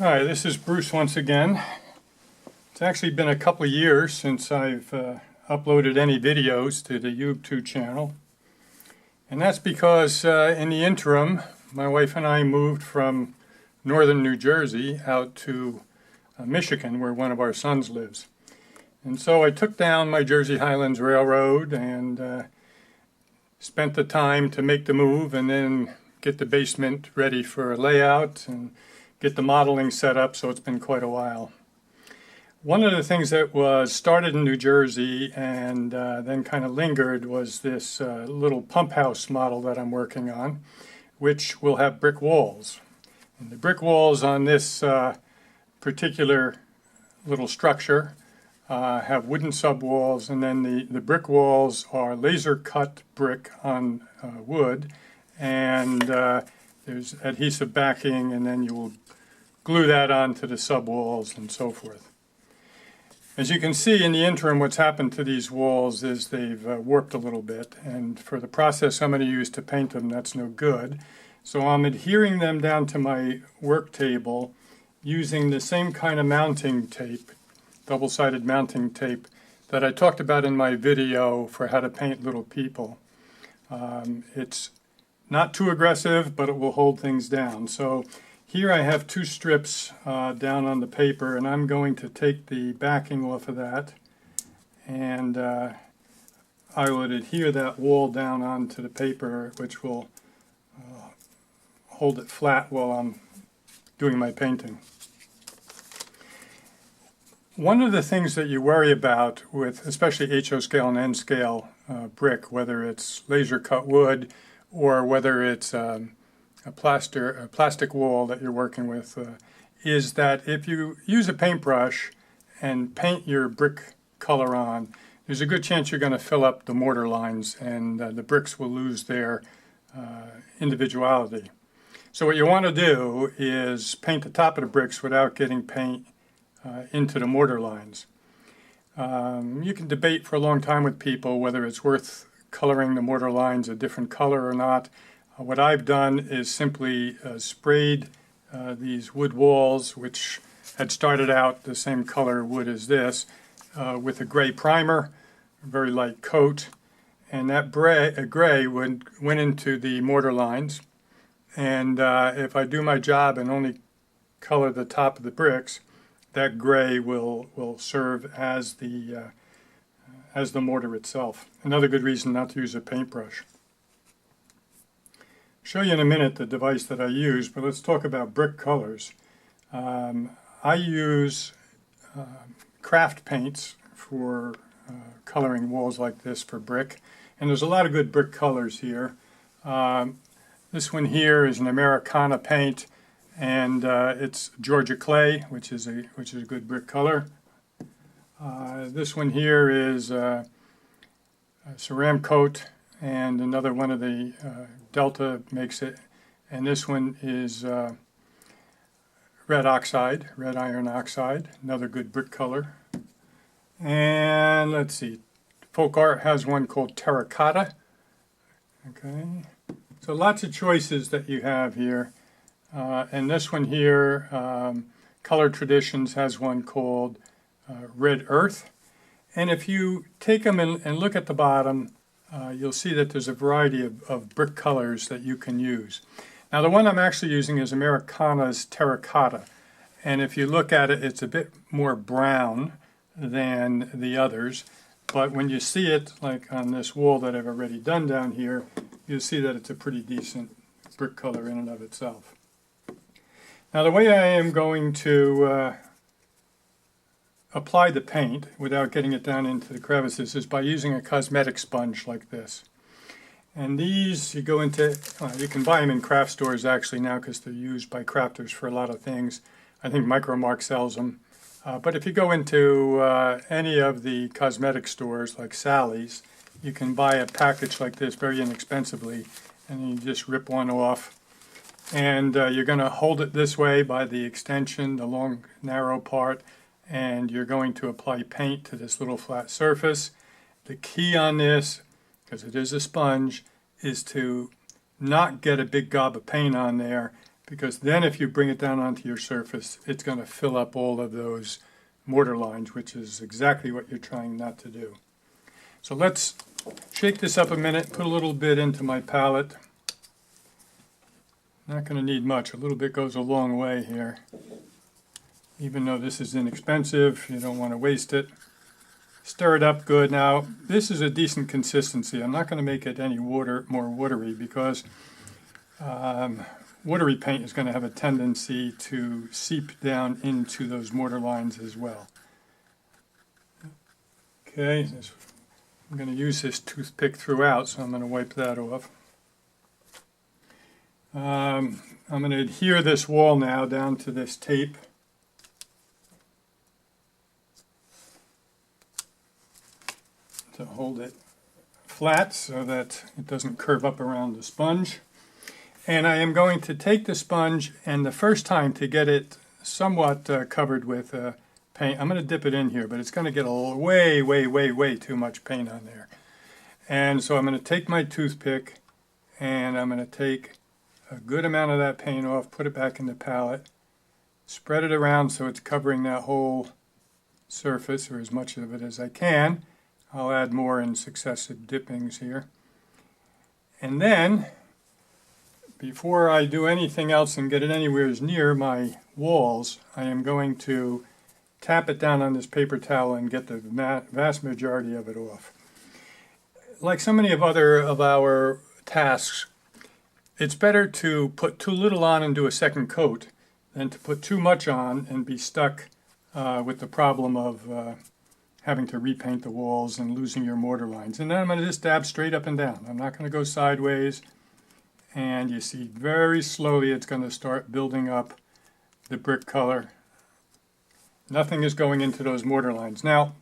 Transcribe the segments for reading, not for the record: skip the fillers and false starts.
Hi, this is Bruce once again. It's actually been a couple of years since I've uploaded any videos to the YouTube channel. And that's because in the interim, my wife and I moved from northern New Jersey out to Michigan, where one of our sons lives. And so I took down my Jersey Highlands Railroad and spent the time to make the move and then get the basement ready for a layout and get the modeling set up, so it's been quite a while. One of the things that was started in New Jersey and then kind of lingered was this little pump house model that I'm working on, which will have brick walls. And the brick walls on this particular little structure have wooden subwalls, and then the brick walls are laser cut brick on wood, and there's adhesive backing, and then you will glue that onto the subwalls and so forth. As you can see in the interim, what's happened to these walls is they've warped a little bit, and for the process I'm going to use to paint them, that's no good. So I'm adhering them down to my work table using the same kind of mounting tape, double-sided mounting tape, that I talked about in my video for how to paint little people. It's not too aggressive, but it will hold things down. So here I have two strips down on the paper, and I'm going to take the backing off of that, and I would adhere that wall down onto the paper, which will hold it flat while I'm doing my painting. One of the things that you worry about with especially HO scale and N scale brick, whether it's laser cut wood or whether it's a plastic wall that you're working with, is that if you use a paintbrush and paint your brick color on, there's a good chance you're going to fill up the mortar lines, and the bricks will lose their individuality. So what you want to do is paint the top of the bricks without getting paint into the mortar lines. You can debate for a long time with people whether it's worth coloring the mortar lines a different color or not. What I've done is simply sprayed these wood walls, which had started out the same color wood as this, with a gray primer, a very light coat, and that gray went into the mortar lines. And if I do my job and only color the top of the bricks, that gray will serve as the mortar itself. Another good reason not to use a paintbrush. Show you in a minute the device that I use, but let's talk about brick colors. I use craft paints for coloring walls like this for brick, and there's a lot of good brick colors here. This one here is an Americana paint, and it's Georgia clay, which is a good brick color. This one here is Ceramcoat, and another one of the Delta makes it, and this one is red iron oxide, another good brick color. And let's see, Folk Art has one called Terracotta. Okay, so lots of choices that you have here. And this one here, Color Traditions, has one called Red Earth. And if you take them and look at the bottom, you'll see that there's a variety of brick colors that you can use. Now the one I'm actually using is Americana's Terracotta, and if you look at it, it's a bit more brown than the others, but when you see it, like on this wall that I've already done down here, you'll see that it's a pretty decent brick color in and of itself. Now the way I am going to apply the paint without getting it down into the crevices is by using a cosmetic sponge like this. And these you go into, you can buy them in craft stores actually now because they're used by crafters for a lot of things. I think Micromark sells them. But if you go into any of the cosmetic stores like Sally's, you can buy a package like this very inexpensively, and you just rip one off. And you're going to hold it this way by the extension, the long narrow part, and you're going to apply paint to this little flat surface. The key on this, because it is a sponge, is to not get a big gob of paint on there, because then if you bring it down onto your surface, it's going to fill up all of those mortar lines, which is exactly what you're trying not to do. So let's shake this up a minute, put a little bit into my palette. Not going to need much. A little bit goes a long way here. Even though this is inexpensive, you don't want to waste it. Stir it up good. Now, this is a decent consistency. I'm not going to make it any more watery, because watery paint is going to have a tendency to seep down into those mortar lines as well. Okay, I'm going to use this toothpick throughout, so I'm going to wipe that off. I'm going to adhere this wall now down to this tape. To hold it flat so that it doesn't curve up around the sponge. And I am going to take the sponge, and the first time, to get it somewhat covered with paint, I'm going to dip it in here, but it's going to get way too much paint on there. And so I'm going to take my toothpick, and I'm going to take a good amount of that paint off, put it back in the palette, spread it around so it's covering that whole surface, or as much of it as I can. I'll add more in successive dippings here. And then, before I do anything else and get it anywhere near my walls, I am going to tap it down on this paper towel and get the vast majority of it off. Like so many of our tasks, it's better to put too little on and do a second coat than to put too much on and be stuck with the problem of having to repaint the walls and losing your mortar lines. And then I'm going to just dab straight up and down. I'm not going to go sideways. And you see very slowly it's going to start building up the brick color. Nothing is going into those mortar lines. Now,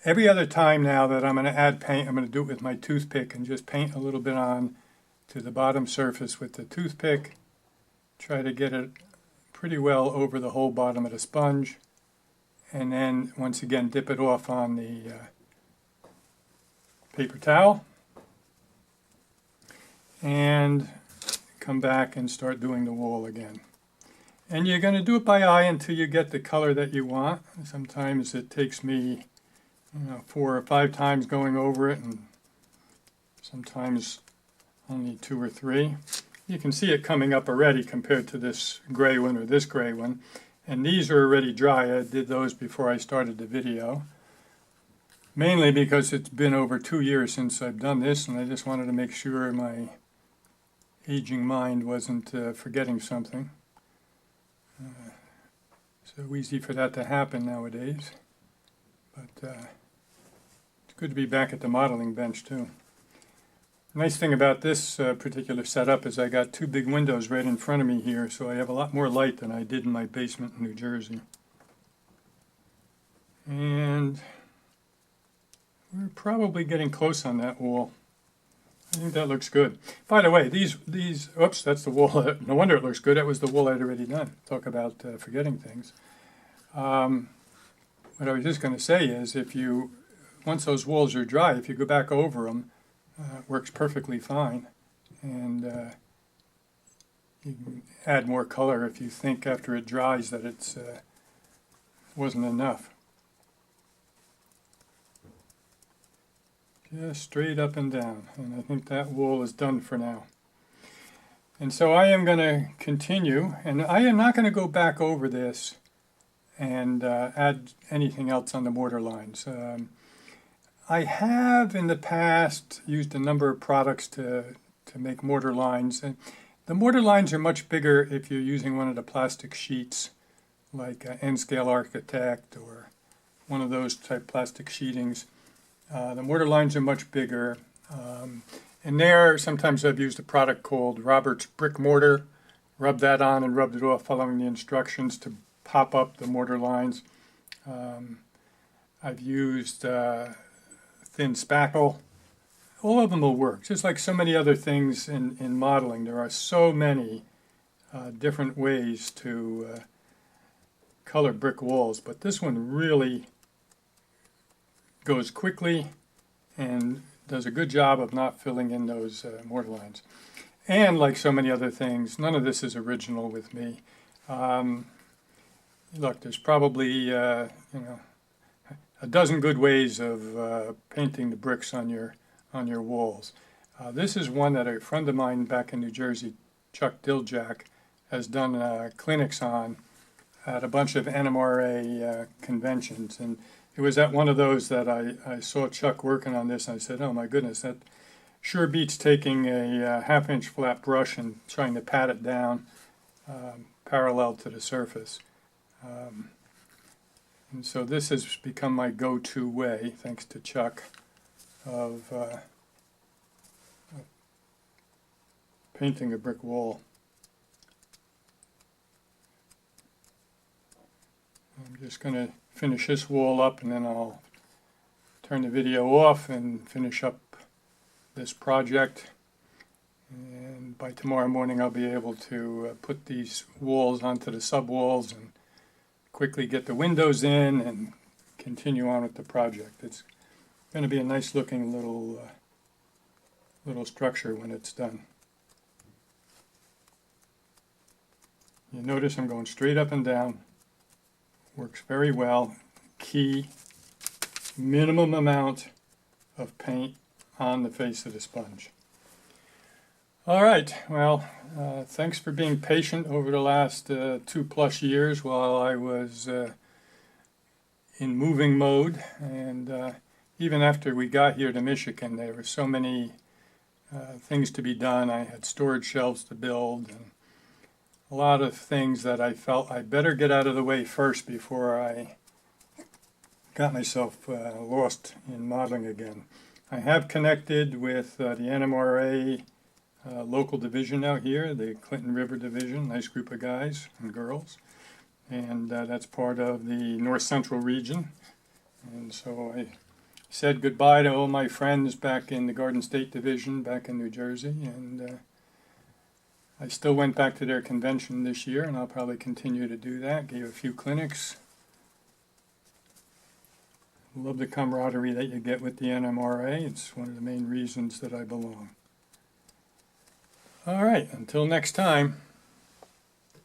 every other time now that I'm going to add paint, I'm going to do it with my toothpick and just paint a little bit on to the bottom surface with the toothpick. Try to get it pretty well over the whole bottom of the sponge. And then, once again, dip it off on the paper towel. And come back and start doing the wall again. And you're going to do it by eye until you get the color that you want. Sometimes it takes me 4 or 5 times going over it, and sometimes only 2 or 3. You can see it coming up already compared to this gray one or this gray one. And these are already dry. I did those before I started the video. Mainly because it's been over 2 years since I've done this, and I just wanted to make sure my aging mind wasn't forgetting something. So easy for that to happen nowadays. But it's good to be back at the modeling bench too. Nice thing about this particular setup is I got 2 big windows right in front of me here, so I have a lot more light than I did in my basement in New Jersey. And we're probably getting close on that wall. I think that looks good. By the way, these oops, that's the wall. No wonder it looks good. That was the wall I'd already done. Talk about forgetting things. What I was just going to say is, once those walls are dry, if you go back over them, it works perfectly fine. And you can add more color if you think after it dries that it wasn't enough. Just straight up and down, and I think that wall is done for now. And so I am going to continue, and I am not going to go back over this and add anything else on the mortar lines. I have in the past used a number of products to make mortar lines, and the mortar lines are much bigger if you're using one of the plastic sheets like N-Scale Architect or one of those type plastic sheetings. The mortar lines are much bigger. And there, sometimes I've used a product called Robert's Brick Mortar. Rubbed that on and rubbed it off following the instructions to pop up the mortar lines. I've used thin spackle. All of them will work. Just like so many other things in modeling, there are so many different ways to color brick walls. But this one really goes quickly and does a good job of not filling in those mortar lines. And like so many other things, none of this is original with me. Look, there's probably a dozen good ways of painting the bricks on your walls. This is one that a friend of mine back in New Jersey, Chuck Diljack, has done clinics on at a bunch of NMRA conventions. And it was at one of those that I saw Chuck working on this, and I said, oh my goodness, that sure beats taking a half-inch flat brush and trying to pat it down parallel to the surface. And so this has become my go-to way, thanks to Chuck, of painting a brick wall. I'm just going to finish this wall up, and then I'll turn the video off and finish up this project. And by tomorrow morning I'll be able to put these walls onto the sub-walls and quickly get the windows in and continue on with the project. It's going to be a nice looking little structure when it's done. You notice I'm going straight up and down. Works very well. Key, minimum amount of paint on the face of the sponge. All right, well, thanks for being patient over the last 2+ years while I was in moving mode. And even after we got here to Michigan, there were so many things to be done. I had storage shelves to build and a lot of things that I felt I better get out of the way first before I got myself lost in modeling again. I have connected with the NMRA local division out here, the Clinton River Division, nice group of guys and girls, and that's part of the North Central region. And so I said goodbye to all my friends back in the Garden State Division back in New Jersey, and I still went back to their convention this year, and I'll probably continue to do that. Gave a few clinics. Love the camaraderie that you get with the NMRA. It's one of the main reasons that I belong. All right, until next time.